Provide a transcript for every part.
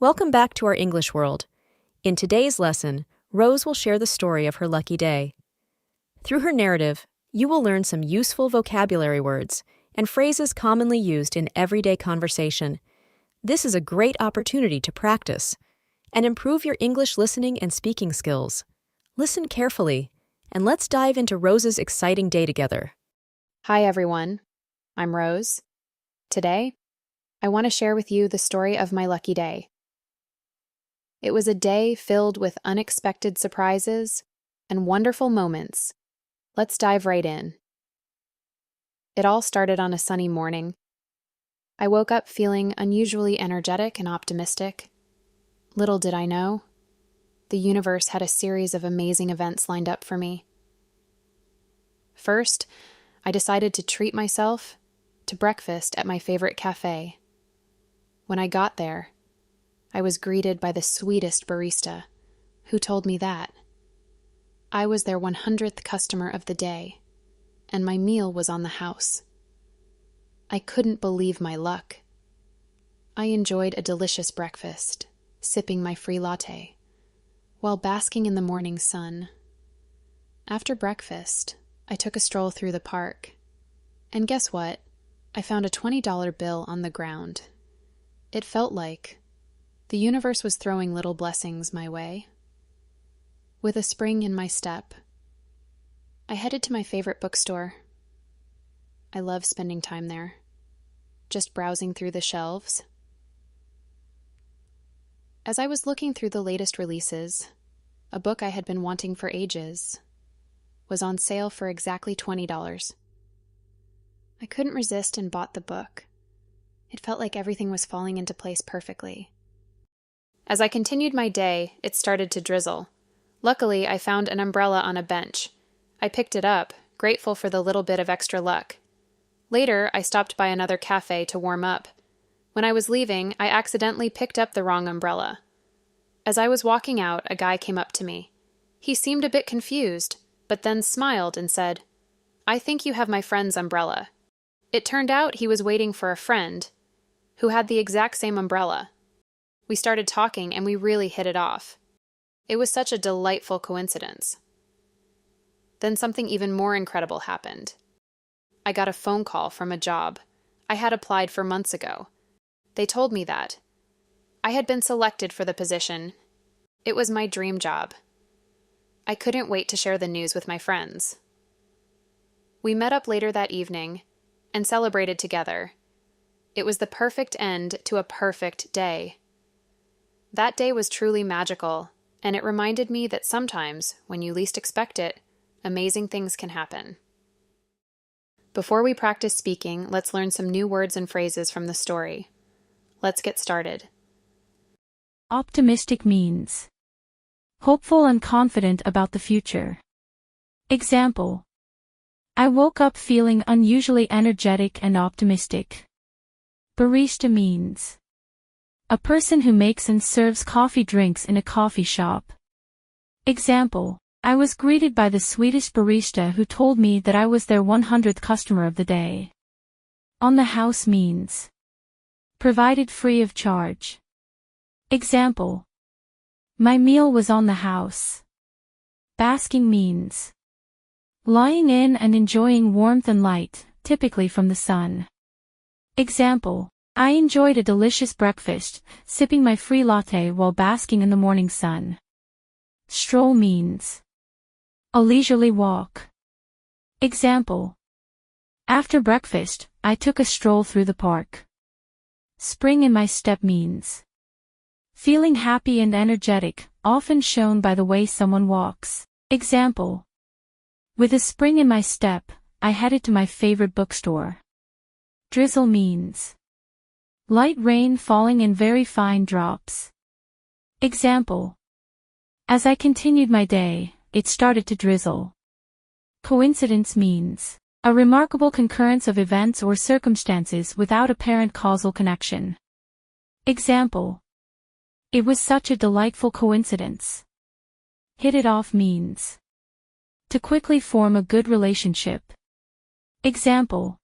Welcome back to our English world. In today's lesson, Rose will share the story of her lucky day. Through her narrative, you will learn some useful vocabulary words and phrases commonly used in everyday conversation. This is a great opportunity to practice and improve your English listening and speaking skills. Listen carefully, and let's dive into Rose's exciting day together. Hi everyone, I'm Rose. Today, I want to share with you the story of my lucky day. It was a day filled with unexpected surprises and wonderful moments. Let's dive right in. It all started on a sunny morning. I woke up feeling unusually energetic and optimistic. Little did I know, the universe had a series of amazing events lined up for me. First, I decided to treat myself to breakfast at my favorite cafe. When I got there, I was greeted by the sweetest barista, who told me that I was their 100th customer of the day, and my meal was on the house. I couldn't believe my luck. I enjoyed a delicious breakfast, sipping my free latte, while basking in the morning sun. After breakfast, I took a stroll through the park, and guess what? I found a $20 bill on the ground. It felt like the universe was throwing little blessings my way. With a spring in my step, I headed to my favorite bookstore. I love spending time there, just browsing through the shelves. As I was looking through the latest releases, a book I had been wanting for ages was on sale for exactly $20. I couldn't resist and bought the book. It felt like everything was falling into place perfectly. As I continued my day, it started to drizzle. Luckily, I found an umbrella on a bench. I picked it up, grateful for the little bit of extra luck. Later, I stopped by another cafe to warm up. When I was leaving, I accidentally picked up the wrong umbrella. As I was walking out, a guy came up to me. He seemed a bit confused, but then smiled and said, "I think you have my friend's umbrella." It turned out he was waiting for a friend who had the exact same umbrella. We started talking and we really hit it off. It was such a delightful coincidence. Then something even more incredible happened. I got a phone call from a job I had applied for months ago. They told me that I had been selected for the position. It was my dream job. I couldn't wait to share the news with my friends. We met up later that evening and celebrated together. It was the perfect end to a perfect day. That day was truly magical, and it reminded me that sometimes, when you least expect it, amazing things can happen. Before we practice speaking, let's learn some new words and phrases from the story. Let's get started. Optimistic means hopeful and confident about the future. Example: I woke up feeling unusually energetic and optimistic. Barista means a person who makes and serves coffee drinks in a coffee shop. Example: I was greeted by the sweetest barista who told me that I was their 100th customer of the day. On the house means provided free of charge. Example: my meal was on the house. Basking means lying in and enjoying warmth and light, typically from the sun. Example: I enjoyed a delicious breakfast, sipping my free latte while basking in the morning sun. Stroll means a leisurely walk. Example: after breakfast, I took a stroll through the park. Spring in my step means feeling happy and energetic, often shown by the way someone walks. Example: with a spring in my step, I headed to my favorite bookstore. Drizzle means light rain falling in very fine drops. Example: as I continued my day, it started to drizzle. Coincidence means a remarkable concurrence of events or circumstances without apparent causal connection. Example: it was such a delightful coincidence. Hit it off means to quickly form a good relationship. Example: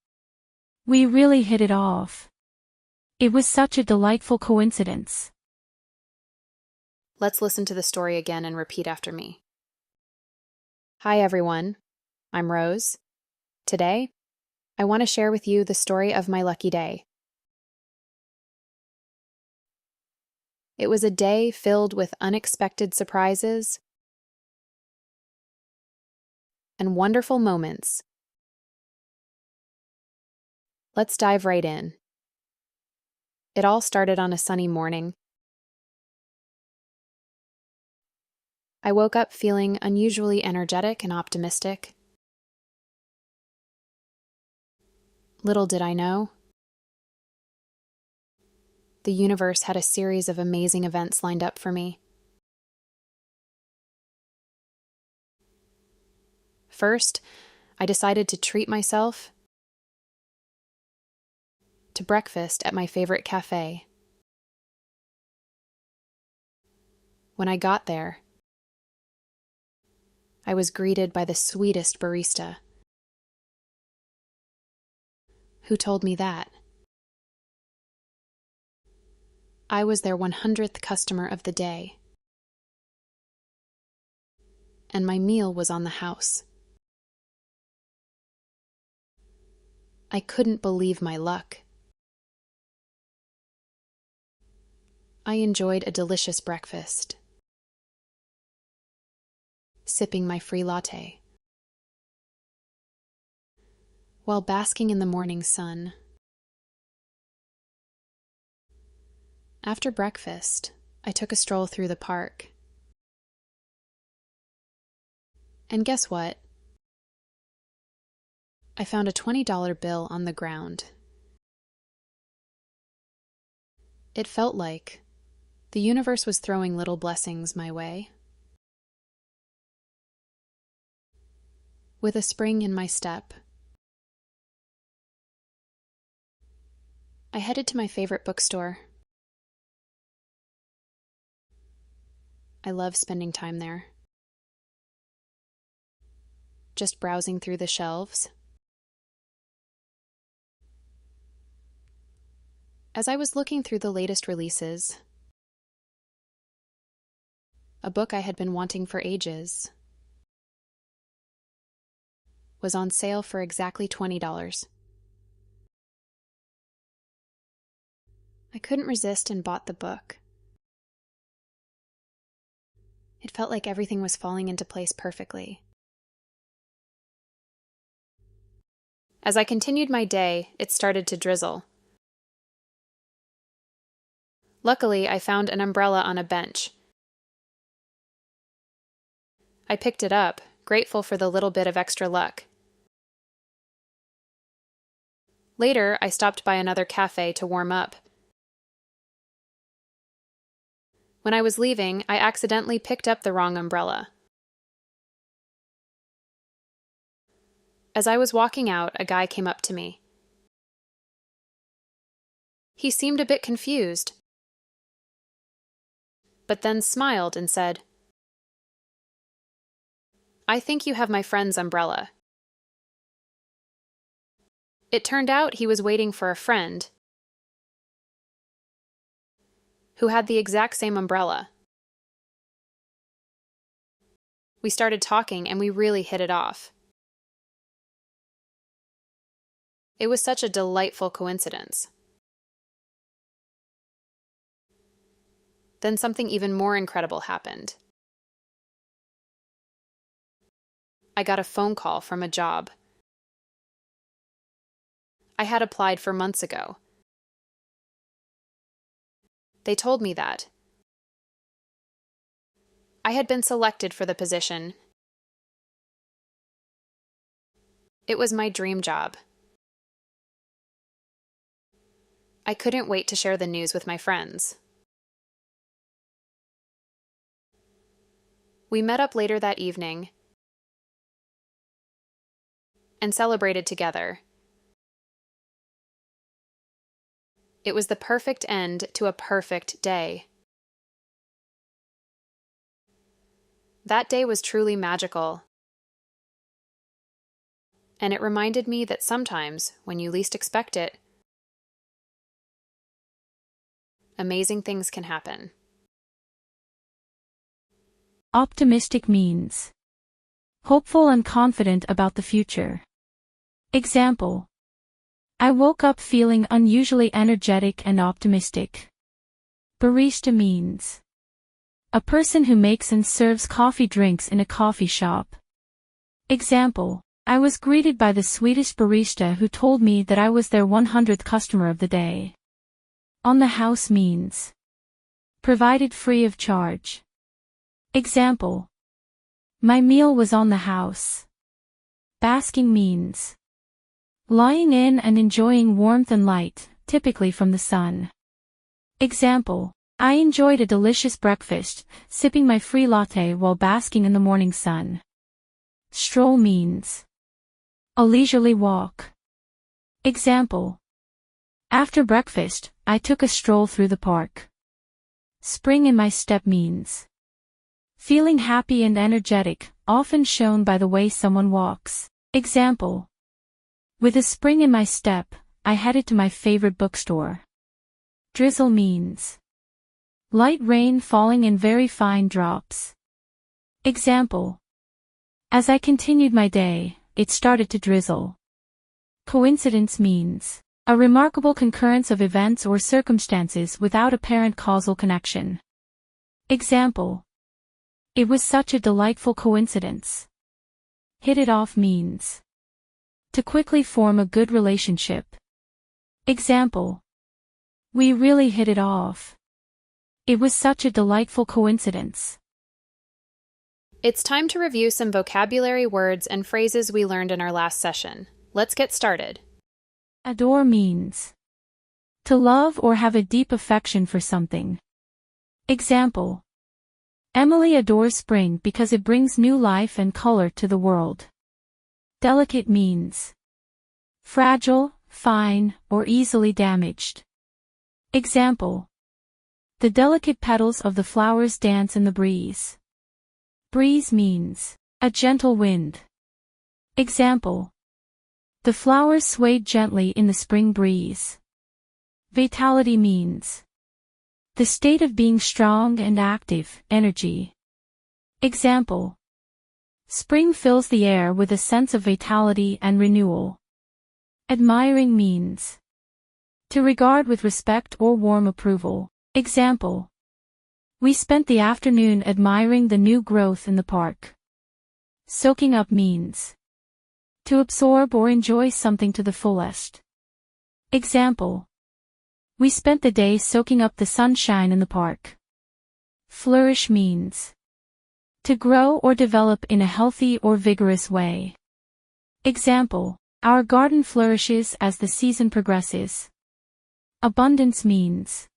we really hit it off. It was such a delightful coincidence. Let's listen to the story again and repeat after me. Hi, everyone. I'm Rose. Today, I want to share with you the story of my lucky day. It was a day filled with unexpected surprises and wonderful moments. Let's dive right in. It all started on a sunny morning. I woke up feeling unusually energetic and optimistic. Little did I know, the universe had a series of amazing events lined up for me. First, I decided to treat myself to breakfast at my favorite cafe. When I got there, I was greeted by the sweetest barista. Who told me that? I was their 100th customer of the day, and my meal was on the house. I couldn't believe my luck. I enjoyed a delicious breakfast, sipping my free latte, while basking in the morning sun. After breakfast, I took a stroll through the park. And guess what? I found a $20 bill on the ground. It felt like the universe was throwing little blessings my way. With a spring in my step, I headed to my favorite bookstore. I love spending time there, just browsing through the shelves. As I was looking through the latest releases, a book I had been wanting for ages was on sale for exactly $20. I couldn't resist and bought the book. It felt like everything was falling into place perfectly. As I continued my day, it started to drizzle. Luckily, I found an umbrella on a bench. I picked it up, grateful for the little bit of extra luck. Later, I stopped by another cafe to warm up. When I was leaving, I accidentally picked up the wrong umbrella. As I was walking out, a guy came up to me. He seemed a bit confused, but then smiled and said, "I think you have my friend's umbrella." It turned out he was waiting for a friend who had the exact same umbrella. We started talking and we really hit it off. It was such a delightful coincidence. Then something even more incredible happened. I got a phone call from a job I had applied for months ago. They told me that I had been selected for the position. It was my dream job. I couldn't wait to share the news with my friends. We met up later that evening and celebrated together. It was the perfect end to a perfect day. That day was truly magical, and it reminded me that sometimes, when you least expect it, amazing things can happen. Optimistic means hopeful and confident about the future. Example: I woke up feeling unusually energetic and optimistic. Barista means a person who makes and serves coffee drinks in a coffee shop. Example: I was greeted by the sweetest barista who told me that I was their 100th customer of the day. On the house means provided free of charge. Example: my meal was on the house. Basking means lying in and enjoying warmth and light, typically from the sun. Example: I enjoyed a delicious breakfast, sipping my free latte while basking in the morning sun. Stroll means a leisurely walk. Example: after breakfast, I took a stroll through the park. Spring in my step means feeling happy and energetic, often shown by the way someone walks. Example: with a spring in my step, I headed to my favorite bookstore. Drizzle means light rain falling in very fine drops. Example: as I continued my day, it started to drizzle. Coincidence means a remarkable concurrence of events or circumstances without apparent causal connection. Example: it was such a delightful coincidence. Hit it off means to quickly form a good relationship. Example: we really hit it off. It was such a delightful coincidence. It's time to review some vocabulary words and phrases we learned in our last session. Let's get started. Adore means to love or have a deep affection for something. Example: Emily adores spring because it brings new life and color to the world. Delicate means fragile, fine, or easily damaged. Example: the delicate petals of the flowers dance in the breeze. Breeze means a gentle wind. Example: the flowers swayed gently in the spring breeze. Vitality means the state of being strong and active, energy. Example: spring fills the air with a sense of vitality and renewal. Admiring means to regard with respect or warm approval. Example: we spent the afternoon admiring the new growth in the park. Soaking up means to absorb or enjoy something to the fullest. Example: we spent the day soaking up the sunshine in the park. Flourish means to grow or develop in a healthy or vigorous way. Example: our garden flourishes as the season progresses. Abundance means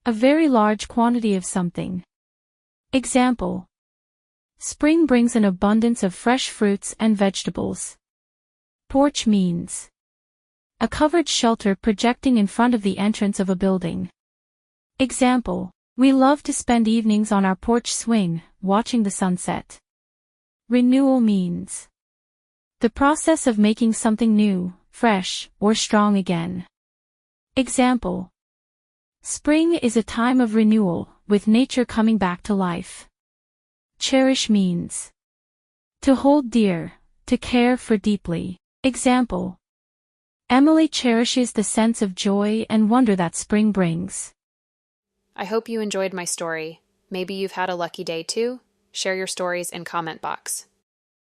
a very large quantity of something. Example: spring brings an abundance of fresh fruits and vegetables. Porch means a covered shelter projecting in front of the entrance of a building. Example: we love to spend evenings on our porch swing, watching the sunset. Renewal means the process of making something new, fresh, or strong again. Example: spring is a time of renewal, with nature coming back to life. Cherish means to hold dear, to care for deeply. Example: Emily cherishes the sense of joy and wonder that spring brings. I hope you enjoyed my story. Maybe you've had a lucky day too? Share your stories in comment box.